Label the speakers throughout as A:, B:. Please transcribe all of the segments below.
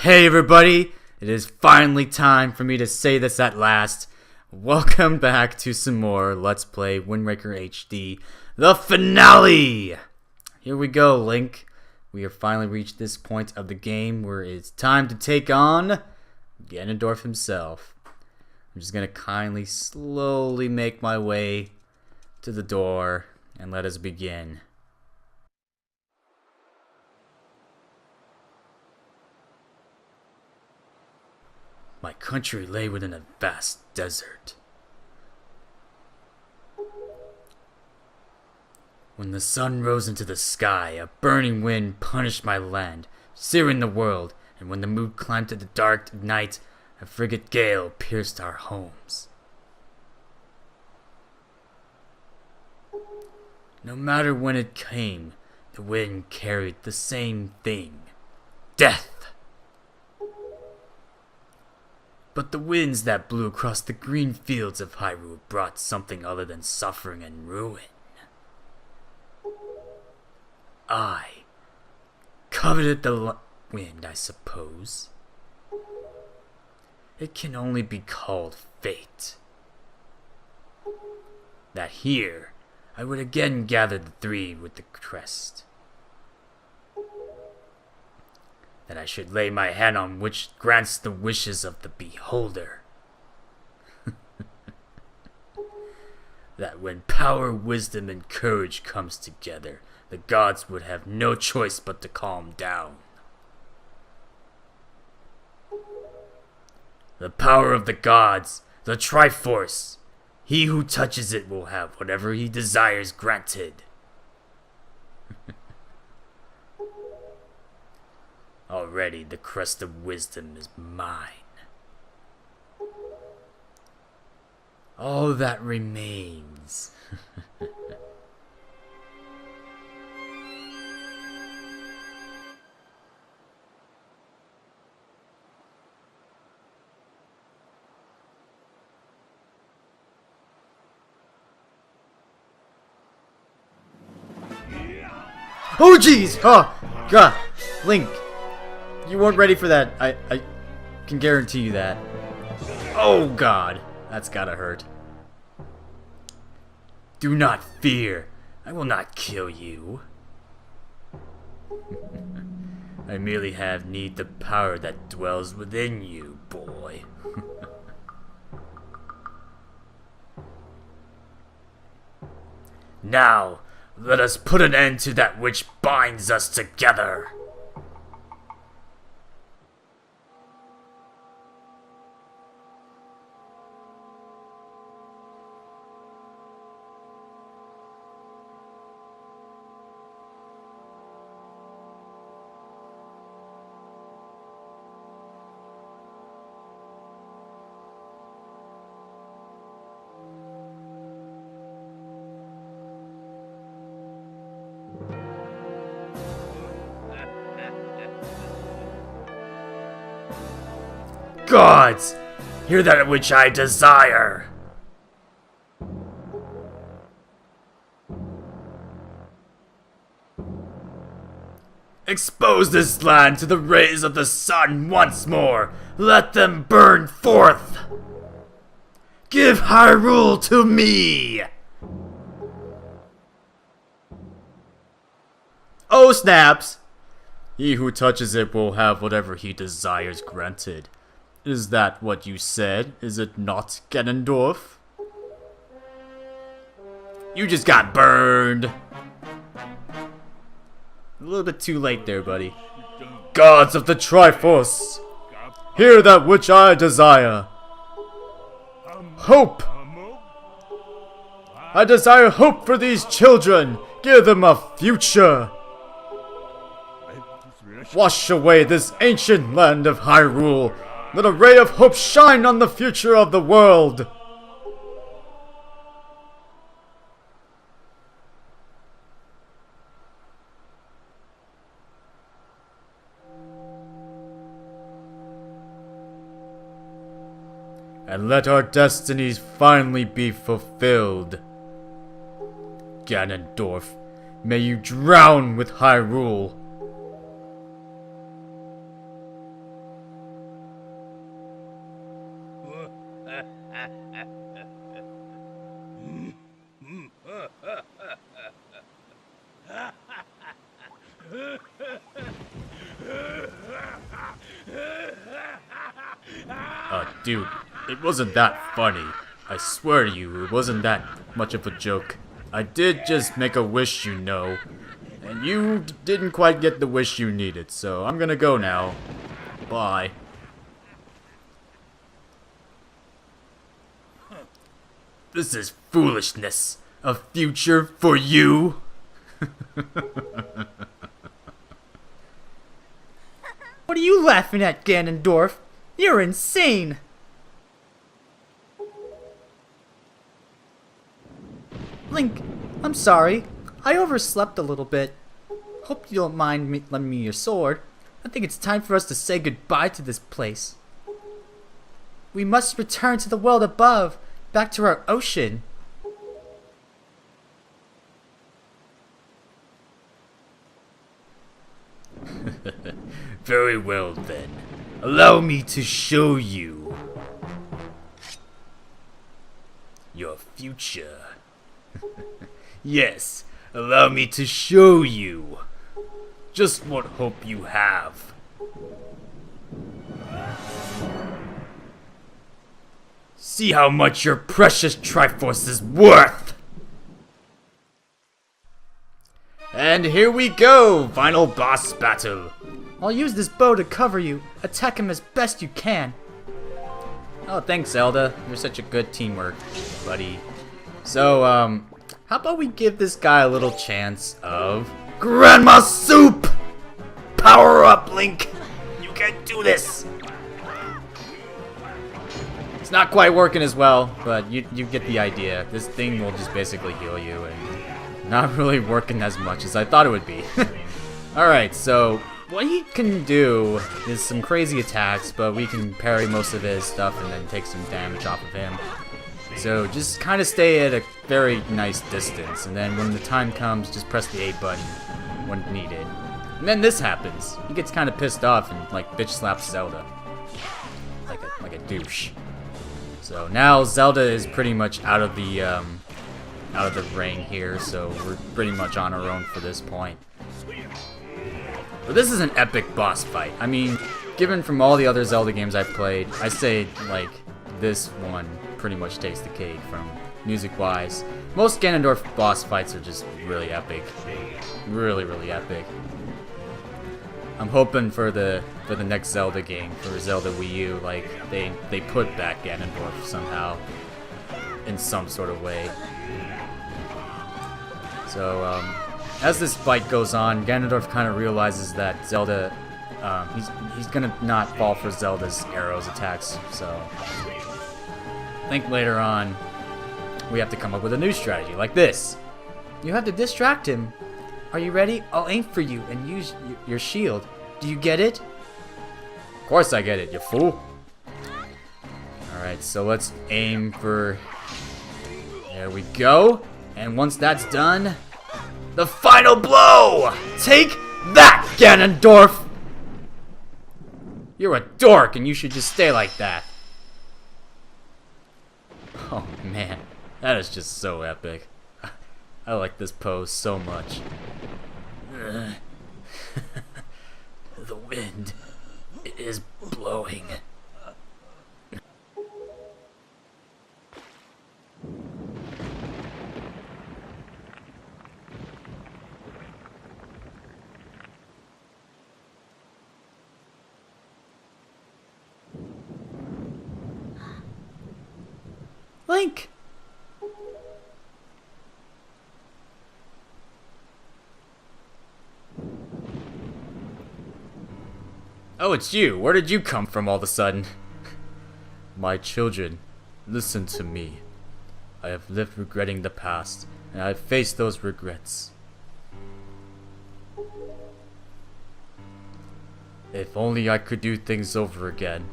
A: Hey everybody, it is finally time for me to say this at last. Welcome back to some more Let's Play Wind Waker HD, the finale! Here we go, Link. We have finally reached this point of the game where it's time to take on Ganondorf himself. I'm just gonna kindly, slowly make my way to the door and let us begin. My country lay within a vast desert. When the sun rose into the sky, a burning wind punished my land, searing the world, and when the moon climbed to the dark night, a frigid gale pierced our homes. No matter when it came, the wind carried the same thing: death. But the winds that blew across the green fields of Hyrule brought something other than suffering and ruin. I coveted the wind, I suppose. It can only be called fate. That here, I would again gather the three with the crest. That I should lay my hand on which grants the wishes of the beholder. That when power, wisdom, and courage comes together, the gods would have no choice but to calm down. The power of the gods, the Triforce. He who touches it will have whatever he desires granted. Already the crest of wisdom is mine. All that remains. Oh jeez! Oh god! Link! You weren't ready for that. I can guarantee you that. Oh god, that's gotta hurt. Do not fear. I will not kill you. I merely have need the power that dwells within you, boy. Now, let us put an end to that which binds us together. Gods, hear that which I desire. Expose this land to the rays of the sun once more. Let them burn forth. Give Hyrule to me. Oh snaps! He who touches it will have whatever he desires granted. Is that what you said? Is it not, Ganondorf? You just got burned. A little bit too late there, buddy. Gods of the Triforce, hear that which I desire. Hope. I desire hope for these children. Give them a future. Wash away this ancient land of Hyrule. Let a ray of hope shine on the future of the world! And let our destinies finally be fulfilled. Ganondorf, may you drown with Hyrule. Dude, it wasn't that funny. I swear to you, it wasn't that much of a joke. I did just make a wish, you know. And you didn't quite get the wish you needed, so I'm gonna go now. Bye. This is foolishness. A future for you?
B: What are you laughing at, Ganondorf? You're insane! Link, I'm sorry. I overslept a little bit. Hope you don't mind me lending me your sword. I think it's time for us to say goodbye to this place. We must return to the world above, back to our ocean.
A: Very well then. Allow me to show you your future. Yes, allow me to show you just what hope you have. See how much your precious Triforce is worth! And here we go! Final boss battle!
B: I'll use this bow to cover you. Attack him as best you can.
A: Oh, thanks, Zelda. You're such a good teamwork, buddy. So, how about we give this guy a little chance of Grandma Soup! Power up, Link! You can do this! It's not quite working as well, but you get the idea. This thing will just basically heal you, and not really working as much as I thought it would be. Alright, so what he can do is some crazy attacks, but we can parry most of his stuff and then take some damage off of him. So just kind of stay at a very nice distance, and then when the time comes, just press the A button when needed. And then this happens. He gets kind of pissed off and like bitch slaps Zelda. Like a douche. So now Zelda is pretty much out of the ring here, so we're pretty much on our own for this point. But this is an epic boss fight. I mean, given from all the other Zelda games I've played, I say like this one pretty much takes the cake from music-wise. Most Ganondorf boss fights are just really epic, really epic. I'm hoping for the next Zelda game, for Zelda Wii U, like they put back Ganondorf somehow in some sort of way. So as this fight goes on, Ganondorf kind of realizes that Zelda, he's gonna not fall for Zelda's arrows attacks. So I think later on we have to come up with a new strategy, like this.
B: You have to distract him. Are you ready? I'll aim for you and use your shield. Do you get it?
A: Of course I get it, you fool. Alright, so let's aim for... There we go. And once that's done, the final blow! Take that, Ganondorf! You're a dork and you should just stay like that. Oh man, that is just so epic. I like this pose so much. The wind is blowing.
B: Link!
A: Oh, it's you. Where did you come from all of a sudden? My children, listen to me. I have lived regretting the past, and I have faced those regrets. If only I could do things over again.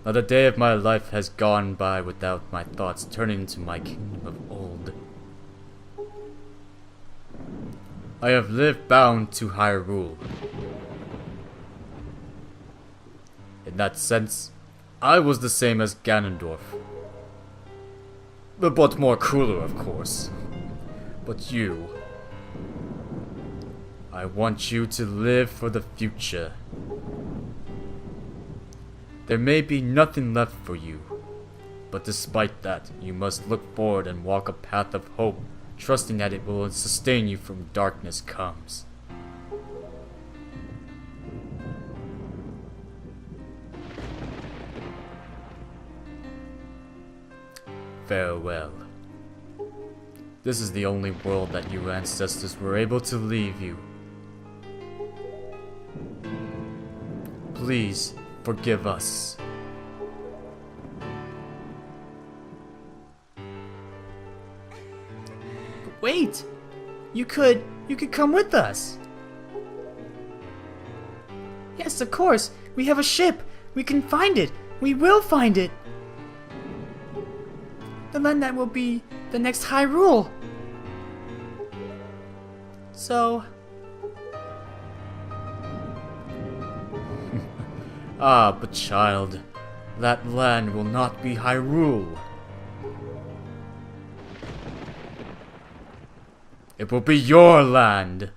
A: Not a day of my life has gone by without my thoughts turning to my kingdom of old. I have lived bound to Hyrule. In that sense, I was the same as Ganondorf. But more cooler, of course. But you... I want you to live for the future. There may be nothing left for you. But despite that, you must look forward and walk a path of hope, trusting that it will sustain you from darkness comes. Farewell. This is the only world that your ancestors were able to leave you. Please forgive us.
B: Wait! You could come with us. Yes, of course. We have a ship. We can find it. We will find it. The land that will be the next Hyrule. So...
A: Ah, but child, that land will not be Hyrule. It will be your land.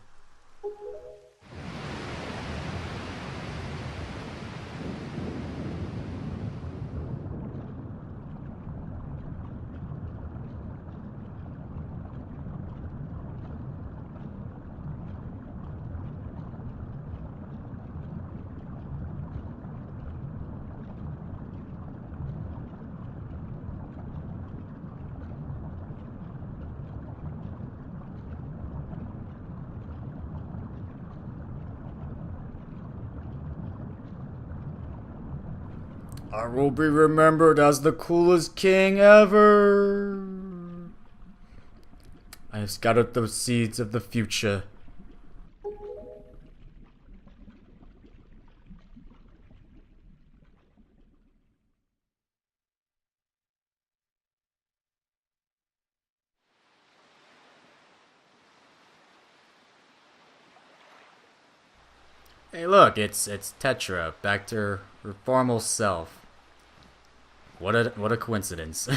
A: I will be remembered as the coolest king ever. I have scattered those seeds of the future. Hey look, it's Tetra, back to her formal self. What a coincidence.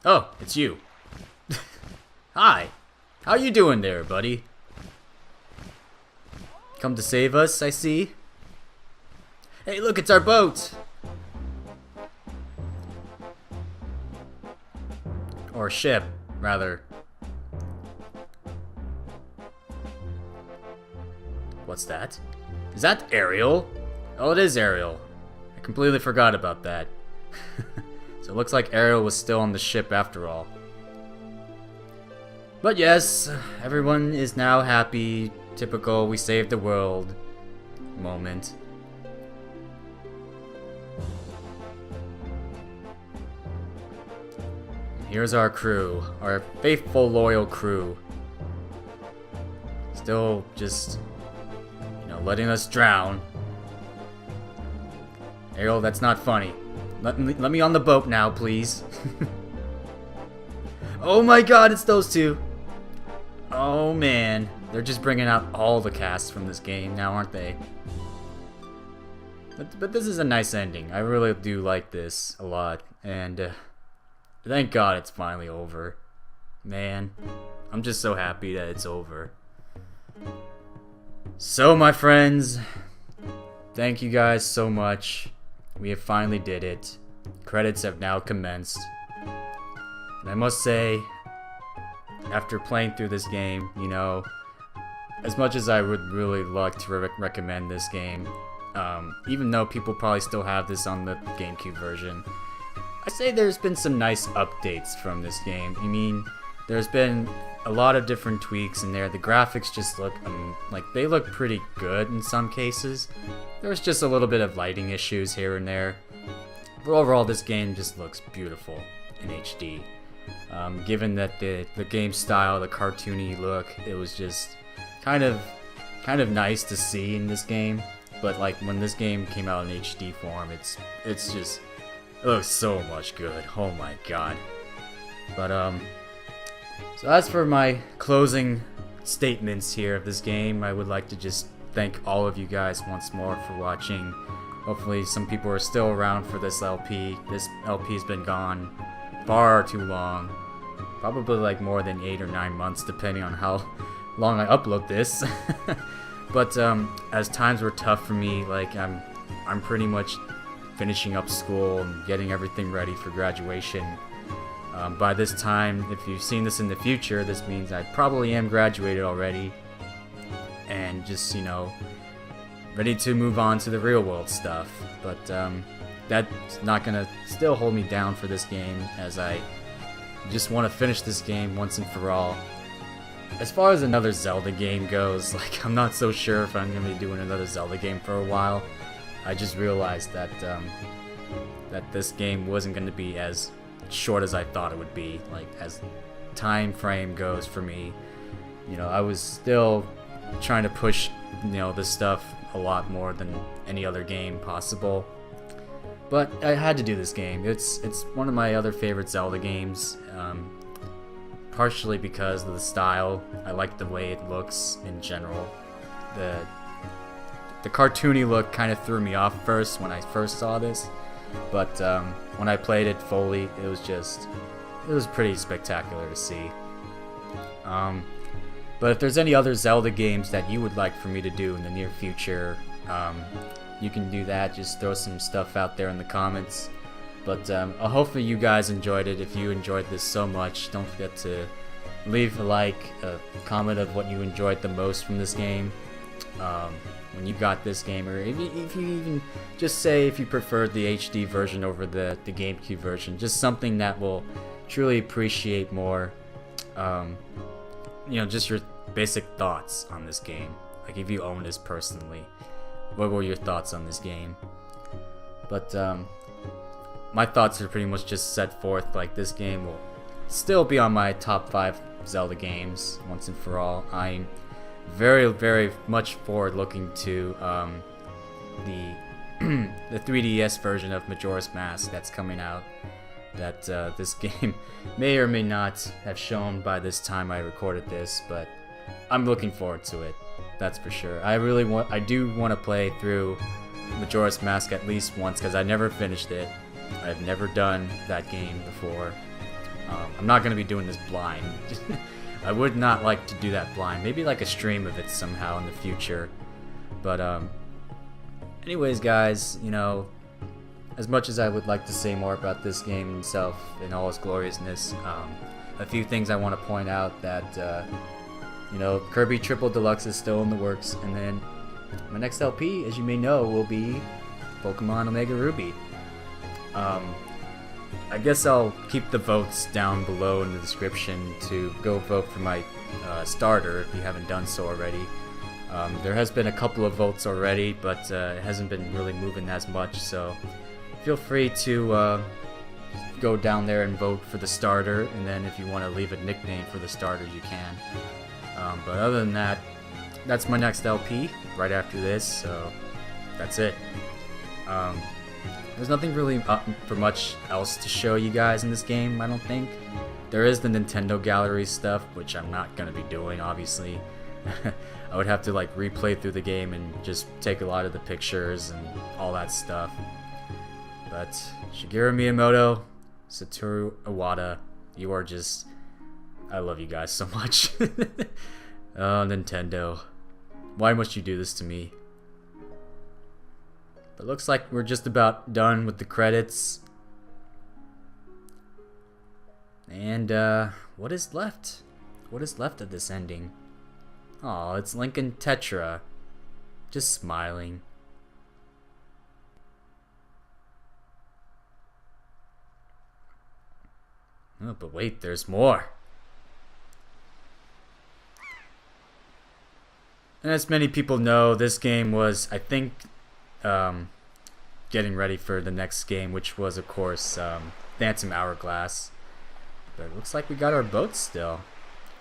A: Oh, it's you. Hi. How you doing there, buddy? Come to save us, I see. Hey, look, it's our boat. Or ship, rather. What's that? Is that Ariel? Oh, it is Ariel. I completely forgot about that. So it looks like Ariel was still on the ship after all. But yes, everyone is now happy. Typical, we saved the world moment. Here's our crew, our faithful, loyal crew. Still just, letting us drown. Ariel, that's not funny. Let me on the boat now, please. Oh my god, it's those two. Oh man, they're just bringing out all the casts from this game now, aren't they? But this is a nice ending. I really do like this a lot, and thank god it's finally over. Man, I'm just so happy that it's over. So my friends, thank you guys so much. We have finally did it. Credits have now commenced. And I must say, after playing through this game, as much as I would really like to recommend this game, even though people probably still have this on the GameCube version, I say there's been some nice updates from this game. I mean, there's been a lot of different tweaks in there. The graphics just look, like they look pretty good in some cases. There's just a little bit of lighting issues here and there. But overall, this game just looks beautiful in HD. Given that the game style, the cartoony look, it was just kind of nice to see in this game. But like when this game came out in HD form, it looks so much good. Oh my god. But so as for my closing statements here of this game, I would like to just thank all of you guys once more for watching. Hopefully some people are still around for this LP. This LP's been gone far too long. Probably like more than 8 or 9 months, depending on how long I upload this. But as times were tough for me, like I'm pretty much finishing up school and getting everything ready for graduation. By this time, if you've seen this in the future, this means I probably am graduated already, and just, you know, ready to move on to the real world stuff. But that's not gonna still hold me down for this game, as I just want to finish this game once and for all. As far as another Zelda game goes, like, I'm not so sure if I'm gonna be doing another Zelda game for a while. I just realized that that this game wasn't gonna be as short as I thought it would be. Like, as time frame goes for me, you know, I was still trying to push, you know, this stuff a lot more than any other game possible. But I had to do this game. It's one of my other favorite Zelda games, partially because of the style. I like the way it looks in general. The cartoony look kind of threw me off first when I first saw this, but when I played it fully, it was pretty spectacular to see. But if there's any other Zelda games that you would like for me to do in the near future, you can do that. Just throw some stuff out there in the comments. But hopefully you guys enjoyed it. If you enjoyed this so much, don't forget to leave a like, a comment of what you enjoyed the most from this game. When you got this game, or if you even just say if you preferred the HD version over the GameCube version, just something that will truly appreciate more, you know, just your basic thoughts on this game. Like, if you own this personally, what were your thoughts on this game? But my thoughts are pretty much just set forth. Like, this game will still be on my top 5 Zelda games once and for all. I'm very, very much forward looking to the the 3DS version of Majora's Mask that's coming out, that this game may or may not have shown by this time I recorded this, but I'm looking forward to it, that's for sure. I do want to play through Majora's Mask at least once, because I never finished it. I've never done that game before. I'm not going to be doing this blind. I would not like to do that blind. Maybe like a stream of it somehow in the future. But anyways, guys, you know, as much as I would like to say more about this game itself in all its gloriousness, a few things I want to point out. That you know, Kirby Triple Deluxe is still in the works, and then my next LP, as you may know, will be Pokemon Omega Ruby. I guess I'll keep the votes down below in the description to go vote for my starter if you haven't done so already. There has been a couple of votes already, but it hasn't been really moving as much, so feel free to go down there and vote for the starter, and then if you want to leave a nickname for the starter, you can. But other than that, that's my next LP right after this, so that's it. There's nothing really for much else to show you guys in this game, I don't think. There is the Nintendo Gallery stuff, which I'm not going to be doing, obviously. I would have to like replay through the game and just take a lot of the pictures and all that stuff. But Shigeru Miyamoto, Satoru Iwata, you are just... I love you guys so much. Oh, Nintendo. Why must you do this to me? But looks like we're just about done with the credits. And what is left? What is left of this ending? Oh, it's Link and Tetra, just smiling. Oh, but wait, there's more. And as many people know, this game was, I think, getting ready for the next game, which was, of course, Phantom Hourglass. But it looks like we got our boat still.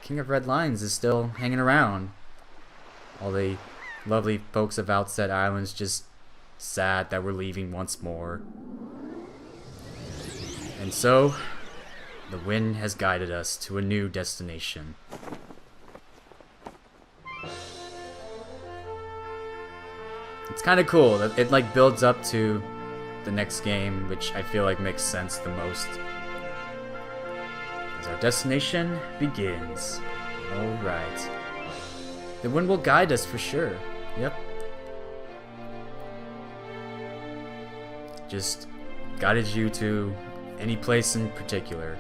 A: King of Red Lions is still hanging around. All the lovely folks of Outset Islands just sad that we're leaving once more. And so, the wind has guided us to a new destination. It's kind of cool. It like builds up to the next game, which I feel like makes sense the most. As our destination begins. Alright. The wind will guide us for sure. Yep. Just guided you to any place in particular.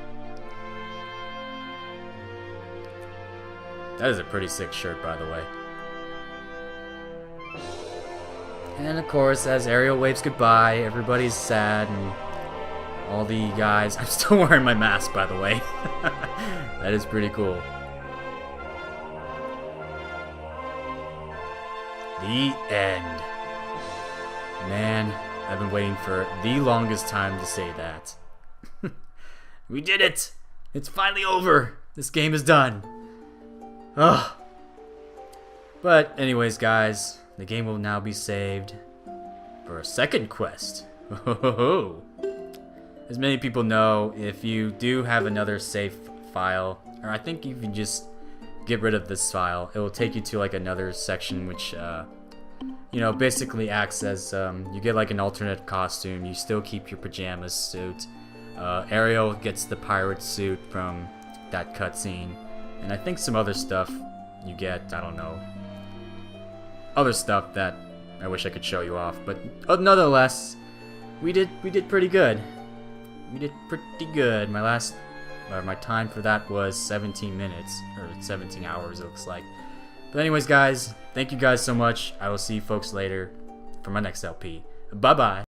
A: That is a pretty sick shirt, by the way. And of course, as Ariel waves goodbye, everybody's sad, and all the guys... I'm still wearing my mask, by the way. That is pretty cool. The end. Man, I've been waiting for the longest time to say that. We did it! It's finally over! This game is done. Ugh. But anyways, guys, the game will now be saved for a second quest. As many people know, if you do have another save file, or I think you can just get rid of this file, it will take you to like another section which you know, basically acts as you get like an alternate costume. You still keep your pajamas suit. Ariel gets the pirate suit from that cutscene, and I think some other stuff you get. I don't know, other stuff that I wish I could show you off, but nonetheless, we did pretty good. We did pretty good. My time for that was 17 minutes, or 17 hours it looks like. But anyways, guys, thank you guys so much. I will see you folks later for my next LP. Bye bye.